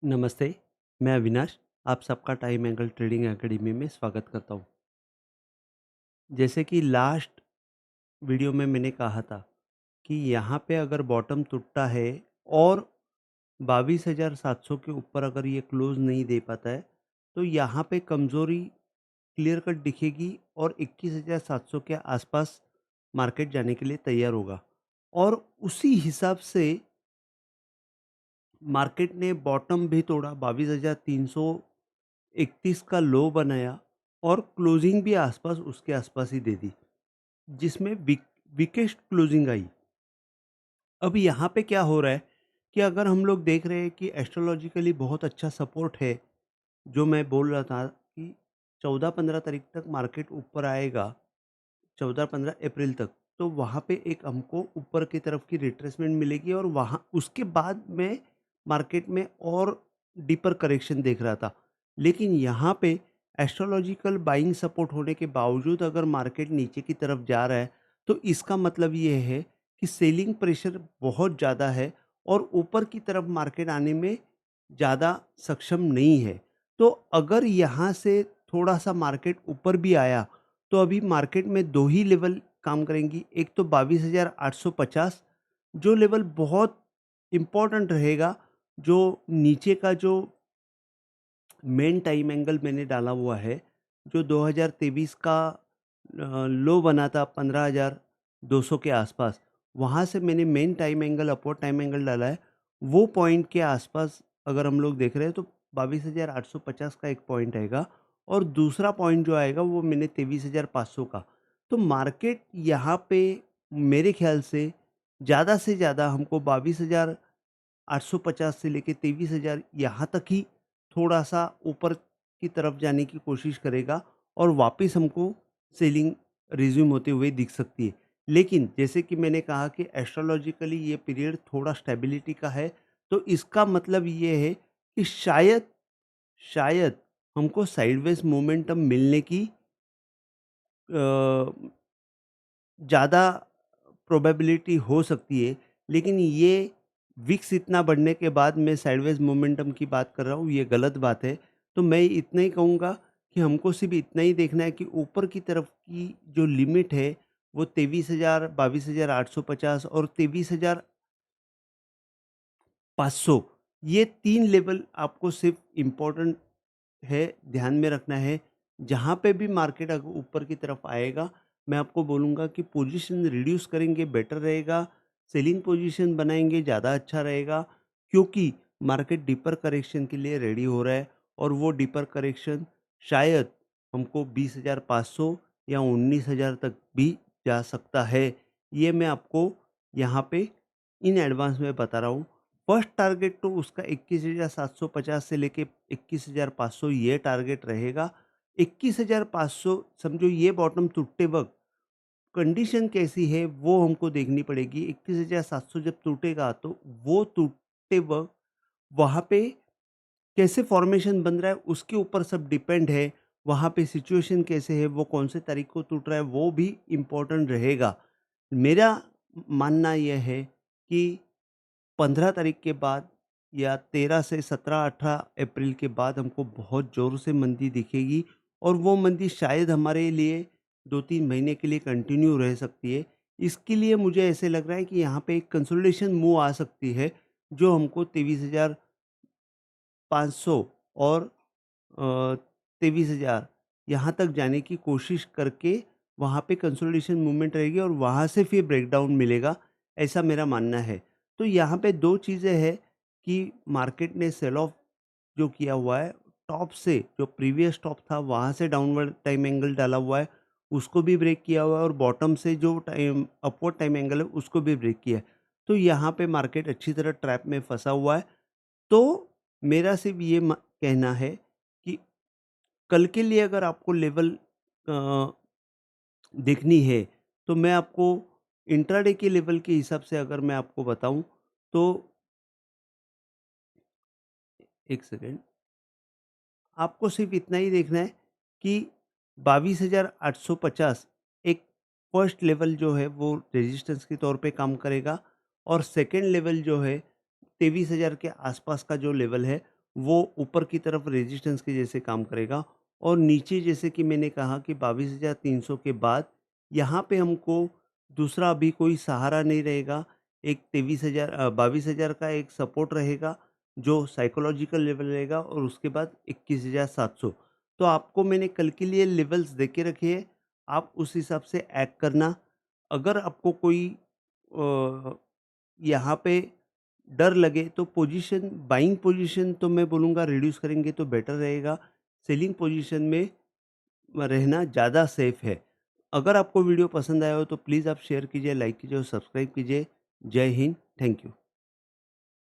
नमस्ते, मैं अविनाश, आप सबका टाइम एंगल ट्रेडिंग एकेडमी में स्वागत करता हूँ। जैसे कि लास्ट वीडियो में मैंने कहा था कि यहाँ पे अगर बॉटम टूटता है और 22,700 के ऊपर अगर ये क्लोज़ नहीं दे पाता है, तो यहाँ पे कमज़ोरी क्लियर कट दिखेगी और 21,700 के आसपास मार्केट जाने के लिए तैयार होगा। और उसी हिसाब से मार्केट ने बॉटम भी तोड़ा, 22,331 का लो बनाया और क्लोजिंग भी आसपास उसके आसपास ही दे दी, जिसमें वीकेस्ट क्लोजिंग आई। अब यहाँ पे क्या हो रहा है कि अगर हम लोग देख रहे हैं कि एस्ट्रोलॉजिकली बहुत अच्छा सपोर्ट है, जो मैं बोल रहा था कि 14-15 तारीख तक मार्केट ऊपर आएगा, 14-15 अप्रैल तक, तो वहाँ पे एक हमको ऊपर की तरफ की रिट्रेसमेंट मिलेगी और वहाँ उसके बाद में मार्केट में और डीपर करेक्शन देख रहा था। लेकिन यहाँ पे एस्ट्रोलॉजिकल बाइंग सपोर्ट होने के बावजूद अगर मार्केट नीचे की तरफ जा रहा है, तो इसका मतलब ये है कि सेलिंग प्रेशर बहुत ज़्यादा है और ऊपर की तरफ मार्केट आने में ज़्यादा सक्षम नहीं है। तो अगर यहाँ से थोड़ा-सा मार्केट ऊपर भी आया, तो अभी मार्केट में 2 ही लेवल काम करेंगी। एक तो 22,850 जो लेवल बहुत इम्पोर्टेंट रहेगा, जो नीचे का जो मेन टाइम एंगल मैंने डाला हुआ है, जो 2023 का लो बना था 15,200 के आसपास, वहाँ से मैंने main time angle upward time angle डाला है। वो पॉइंट के आसपास अगर हम लोग देख रहे हैं तो 22,850 का एक पॉइंट आएगा और दूसरा पॉइंट जो आएगा वो मैंने 23,500 का। तो मार्केट यहाँ पे मेरे ख़्याल से ज़्यादा हमको 22,850 से लेके 23,000 यहाँ तक ही थोड़ा-सा ऊपर की तरफ जाने की कोशिश करेगा और वापस हमको सेलिंग रिज़्यूम होते हुए दिख सकती है। लेकिन जैसे कि मैंने कहा कि एस्ट्रोलॉजिकली ये पीरियड थोड़ा स्टेबिलिटी का है, तो इसका मतलब ये है कि शायद हमको साइडवेज़ मोमेंटम मिलने की अ, ज़्यादा प्रोबेबिलिटी हो सकती है, लेकिन ये विक्स इतना बढ़ने के बाद मैं साइडवेज़ मोमेंटम की बात कर रहा हूँ, ये गलत बात है। तो मैं इतना ही कहूँगा कि हमको सिर्फ़ इतना ही देखना है कि ऊपर की तरफ की जो लिमिट है, वो 23,000, 22,850 और 23,500, ये 3 लेवल आपको सिर्फ़ इम्पोर्टेंट है, ध्यान में रखना है। जहाँ पे भी मार्केट अगर ऊपर की तरफ आएगा, मैं आपको बोलूँगा कि पोजीशन रिड्यूस करेंगे बेटर रहेगा, सेलिंग पोजीशन बनाएँगे ज़्यादा अच्छा रहेगा, क्योंकि मार्केट डीपर करेक्शन के लिए रेडी हो रहा है और वो डीपर करेक्शन शायद हमको 20,500 या 19,000 तक भी जा सकता है। ये मैं आपको यहाँ पे इन एडवांस में बता रहा हूँ। फर्स्ट टारगेट तो उसका 21,750 से लेके 21,500 ये टारगेट रहेगा। 21,500 समझो ये बॉटम टूटते वक़्त कंडीशन कैसी है वो हमको देखनी पड़ेगी। 21,700 जब टूटेगा तो वो टूटते वक़्त वहाँ पे कैसे फॉर्मेशन बन रहा है उसके ऊपर सब डिपेंड है। वहाँ पे सिचुएशन कैसे है, वो कौन से तारीख को टूट रहा है वो भी इम्पोर्टेंट रहेगा। मेरा मानना यह है कि 15 तारीख के बाद या 13 से 17-18 अप्रैल के बाद हमको बहुत ज़ोर से मंदी दिखेगी और वो मंदी शायद हमारे लिए 2-3 महीने के लिए कंटिन्यू रह सकती है। इसके लिए मुझे ऐसे लग रहा है कि यहाँ पे एक कंसोलिडेशन मूव आ सकती है, जो हमको 23,500 और 23,000 यहाँ तक जाने की कोशिश करके वहाँ पे कंसोलिडेशन मूवमेंट रहेगी और वहाँ से फिर ब्रेकडाउन मिलेगा, ऐसा मेरा मानना है। तो यहाँ पे 2 चीज़ें हैं कि मार्केट ने सेल ऑफ जो किया हुआ है, टॉप से जो प्रीवियस टॉप था वहाँ से डाउनवर्ड टाइम एंगल डाला हुआ है, उसको भी ब्रेक किया हुआ है और बॉटम से जो टाइम अपवर्ड टाइम एंगल है उसको भी ब्रेक किया है। तो यहाँ पे मार्केट अच्छी तरह ट्रैप में फँसा हुआ है। तो मेरा सिर्फ़ ये कहना है कि कल के लिए अगर आपको लेवल अ, देखनी है, तो मैं आपको इंट्राडे के लेवल के हिसाब से अगर मैं आपको बताऊँ, तो 1 सेकंड, आपको सिर्फ़ इतना ही देखना है कि 22,850 एक फर्स्ट लेवल जो है वो रेजिस्टेंस के तौर पे काम करेगा और सेकंड लेवल जो है 23,000 के आसपास का जो लेवल है, वो ऊपर की तरफ रेजिस्टेंस के जैसे काम करेगा और नीचे जैसे कि मैंने कहा कि 22,300 के बाद यहाँ पे हमको दूसरा अभी कोई सहारा नहीं रहेगा। एक 22,000 का एक सपोर्ट रहेगा जो साइकोलॉजिकल लेवल रहेगा और उसके बाद 21,700। तो आपको मैंने कल के लिए लेवल्स दे के रखे हैं, आप उस हिसाब से एक्ट करना। अगर आपको कोई अ, यहाँ पे डर लगे तो पोजीशन बाइंग पोजीशन तो मैं बोलूँगा रिड्यूस करेंगे तो बेटर रहेगा। सेलिंग पोजीशन में रहना ज़्यादा सेफ है। अगर आपको वीडियो पसंद आया हो तो प्लीज़ आप शेयर कीजिए, लाइक कीजिए और सब्सक्राइब कीजिए। जय हिंद, थैंक यू।